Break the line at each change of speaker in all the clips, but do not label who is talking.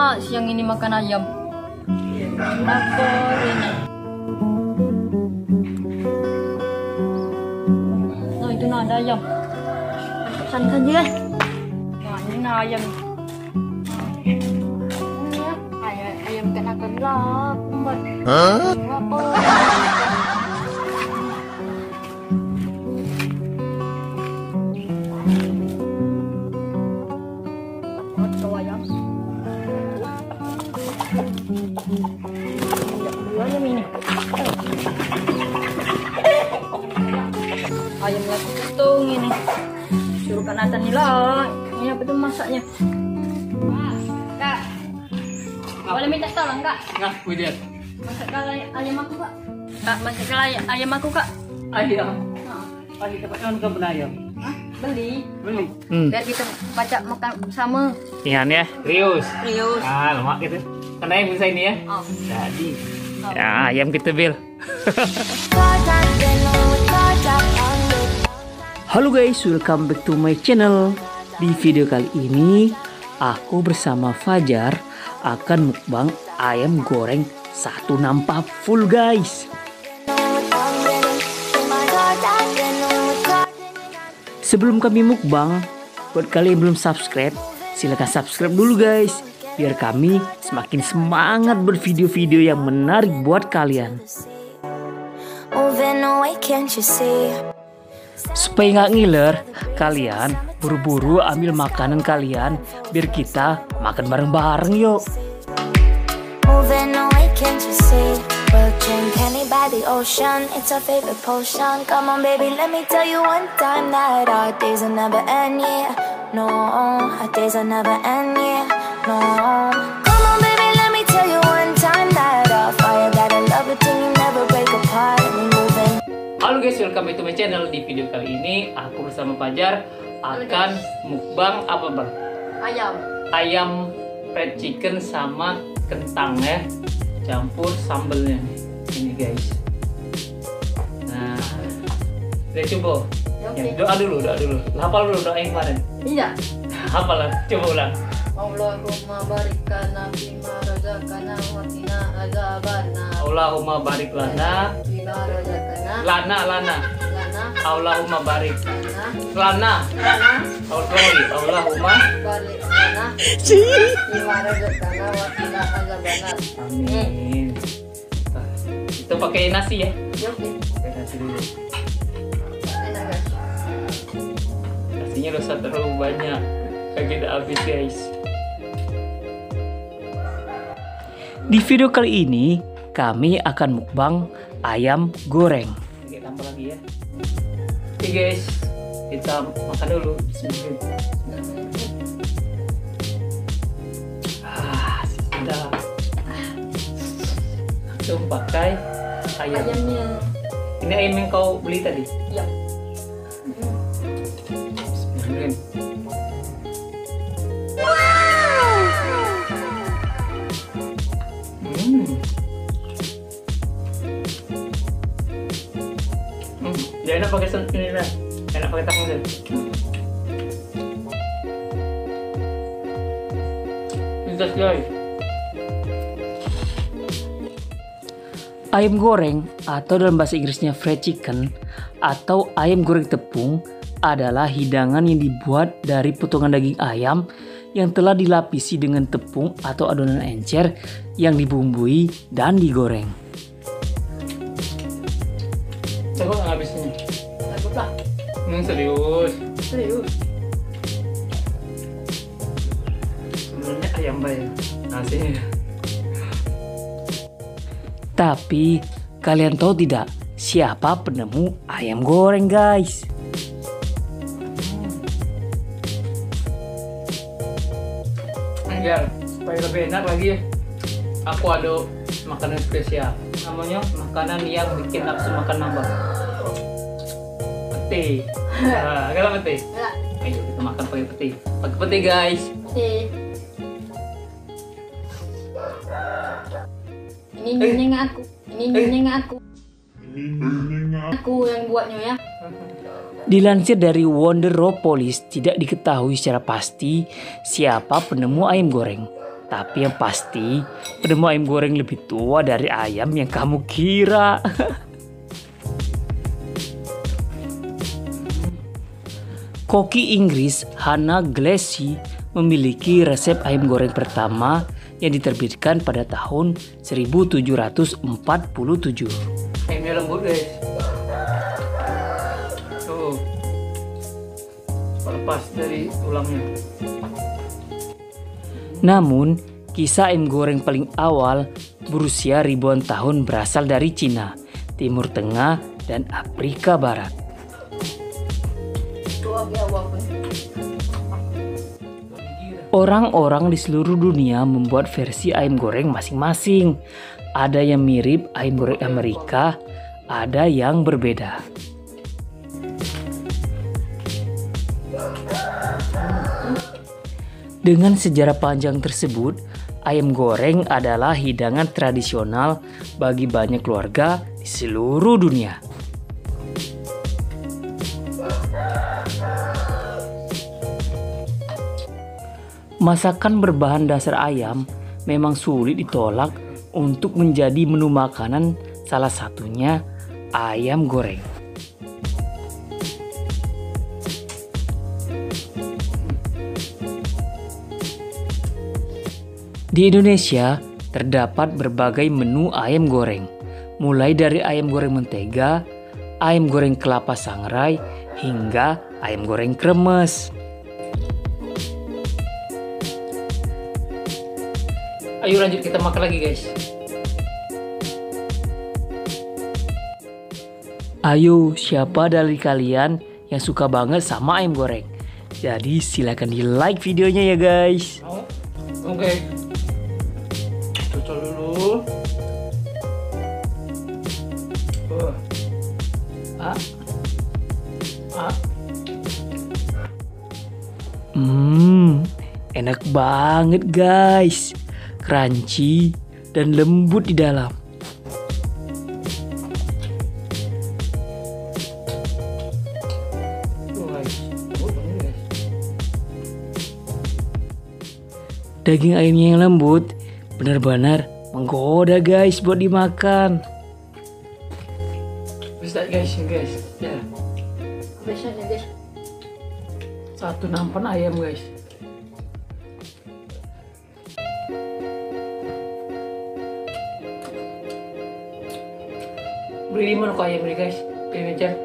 Kak, siang ini makan ayam. Lapar ini. Nah, itu nah ada ayam. Pesan saja ya. Nah, ini nah ayam. Ayam kena gelap. Apa? Ayam ini. Ayam lagi ketung ini. Suruh Kak Nathan nih lah. Ini apa tuh masaknya? Kak. Boleh minta tolong Kak?
Nggak, lihat.
Masakkan ayam aku Kak. Kak, masakkan ayam aku Kak.
Ayam. Pagi dapat nggak pernah ayam.
Hah? Beli.
Biar
kita baca makan sama.
Iya ya. Rius.
Rius.
Ah, lemak gitu. Karena yang bisa ini ya.
Oh.
Jadi. Ya, ayam kita Bil. Halo guys, welcome back to my channel. Di video kali ini aku bersama Fajar akan mukbang ayam goreng satu nampak full guys. Sebelum kami mukbang, buat kalian yang belum subscribe, silahkan subscribe dulu guys, biar kami semakin semangat bervideo-video yang menarik buat kalian. Supaya nggak ngiler, kalian buru-buru ambil makanan kalian, biar kita makan bareng-bareng yuk.
We'll drink honey by the ocean, it's our favorite potion. Come on baby, let me tell you one time that our days will never end, yeah. No, our days will never end, yeah. No, come on baby, let me tell you one time that our fire got a love between you, never break apart, and we moving.
Halo guys, welcome back to my channel. Di video kali ini aku bersama Fajar akan mukbang apa bang? Ayam fried chicken sama kentang ya, campur sambelnya ini guys. Nah, udah coba. Ya, doa dulu. Hafal dulu doa yang kemarin.
Iya.
Hafal lah, coba ulang.
Allahumma barik lana fima razaqtana wa qina azabannar.
Allahumma barik lana
Fima razaqtana.
lana. Allahumma barik lana. Allahumma
Barik lana. Fima razaqtana wa qina azabannar.
Amin. Nah, itu pakai nasi ya?
Oke.
Pakai nasi dulu.
Enak guys.
Nasinya udah terlalu banyak, kagak habis guys. Di video kali ini kami akan mukbang ayam goreng. Kita tambah lagi ya. Oke guys, kita makan dulu. Bismillah. Sudah. Langsung pakai ayam.
Ayamnya.
Ini ayam yang kau beli tadi?
Iya.
Bismillah. Ya enak pakai ini lah, enak pakai tangan deh. Pintas guys. Ayam goreng atau dalam bahasa Inggrisnya fried chicken atau ayam goreng tepung adalah hidangan yang dibuat dari potongan daging ayam yang telah dilapisi dengan tepung atau adonan encer yang dibumbui dan digoreng. Coba nggak habisnya?
Takut lah.
Serius.
Serius.
Sebenarnya ayam bayar nasinya. Tapi kalian tahu tidak siapa penemu ayam goreng guys? Biar supaya lebih enak lagi, aku ada makanan spesial. Namanya makanan yang bikin nafsu makan nambah. Peti. Nah, kalau peti. Ayo kita makan pakai peti. Pakai peti guys.
Ini nyeneng aku. Aku yang buatnya ya.
Dilansir dari Wonderopolis, tidak diketahui secara pasti siapa penemu ayam goreng. Tapi yang pasti penemu ayam goreng lebih tua dari ayam yang kamu kira. Koki Inggris Hannah Gillespie memiliki resep ayam goreng pertama yang diterbitkan pada tahun 1747. Ayamnya lembut guys. Tuh, lepas dari tulangnya. Namun, kisah ayam goreng paling awal berusia ribuan tahun berasal dari Cina, Timur Tengah, dan Afrika Barat. Orang-orang di seluruh dunia membuat versi ayam goreng masing-masing. Ada yang mirip ayam goreng Amerika, ada yang berbeda. Dengan sejarah panjang tersebut, ayam goreng adalah hidangan tradisional bagi banyak keluarga di seluruh dunia. Masakan berbahan dasar ayam memang sulit ditolak untuk menjadi menu makanan, salah satunya ayam goreng. Di Indonesia terdapat berbagai menu ayam goreng, mulai dari ayam goreng mentega, ayam goreng kelapa sangrai, hingga ayam goreng kremes. Ayo lanjut kita makan lagi guys. Ayo, siapa dari kalian yang suka banget sama ayam goreng? Jadi silakan di like videonya ya guys. Oke. Cocok dulu. Enak banget guys. Crunchy dan lembut di dalam. Daging ayamnya yang lembut benar-benar menggoda guys buat dimakan. Bisa guys, ya.
Biasanya guys.
Satu nampan ayam guys. Beli di mana kok ayam ini guys? Beli meja.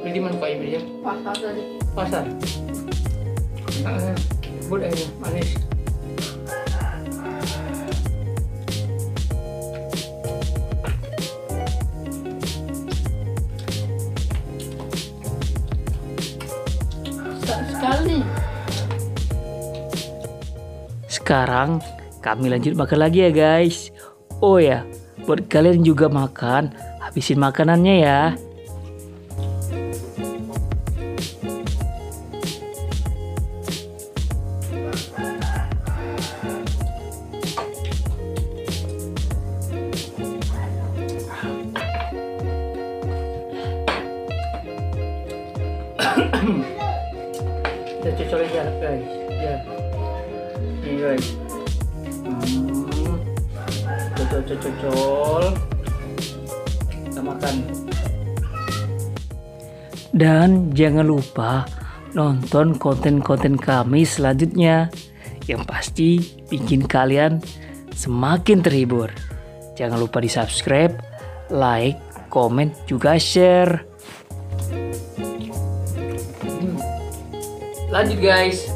Beli di mana kok ayam ini?
Pasar tadi.
Pasar. Bud ayam manis.
Sekali.
Sekarang kami lanjut makan lagi ya guys. Oh ya, buat kalian juga makan, habisin makanannya ya. Kita cocolin ya guys. Ya. Ini guys. Cocol. Kita makan. Dan jangan lupa nonton konten-konten kami selanjutnya yang pasti bikin kalian semakin terhibur. Jangan lupa di subscribe, like, komen, juga share. Lanjut guys.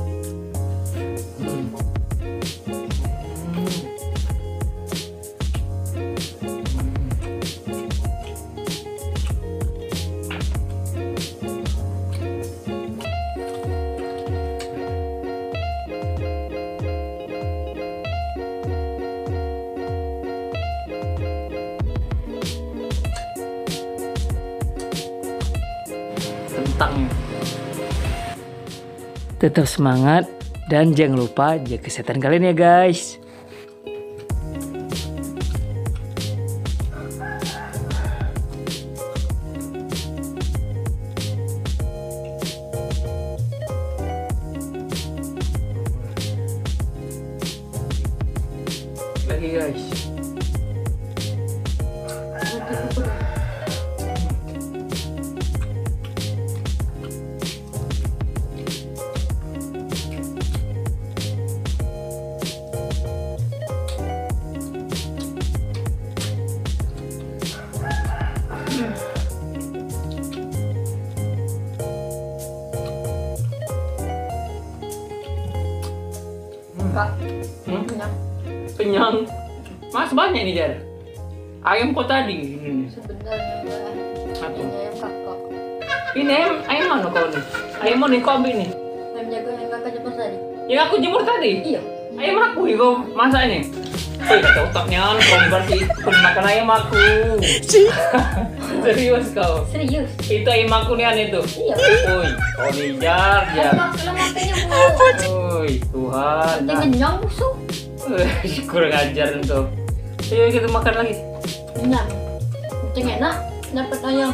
Kentangnya. Tetap semangat dan jangan lupa jaga kesehatan kalian ya guys. lagi guys.
Kak,
Hmm?
kenyang.
Kenyang. Mas banyak nih Jar. Ayam kok tadi?
Sebenarnya
Apa?
ini ayam kakak.
Ini ayam mana kau nih? Ayam mana kau ambil nih?
Ayam jago yang kakak jemput tadi.
Yang aku jemur tadi?
Iya.
Ayam aku nih kau masak ini. Wih kata otaknya kau berarti ikut makan ayam aku. Serius kau?
Serius.
Itu ayam aku nih aneh tuh.
Iya.
Woi, kau nih Jar.
Lemaknya bu.
Woi, Tuhan.
Nanti kenyang musuh.
Kurang ajar tuh. Ayo kita makan lagi.
Kenyang. Kenceng enak. Dapat ayam.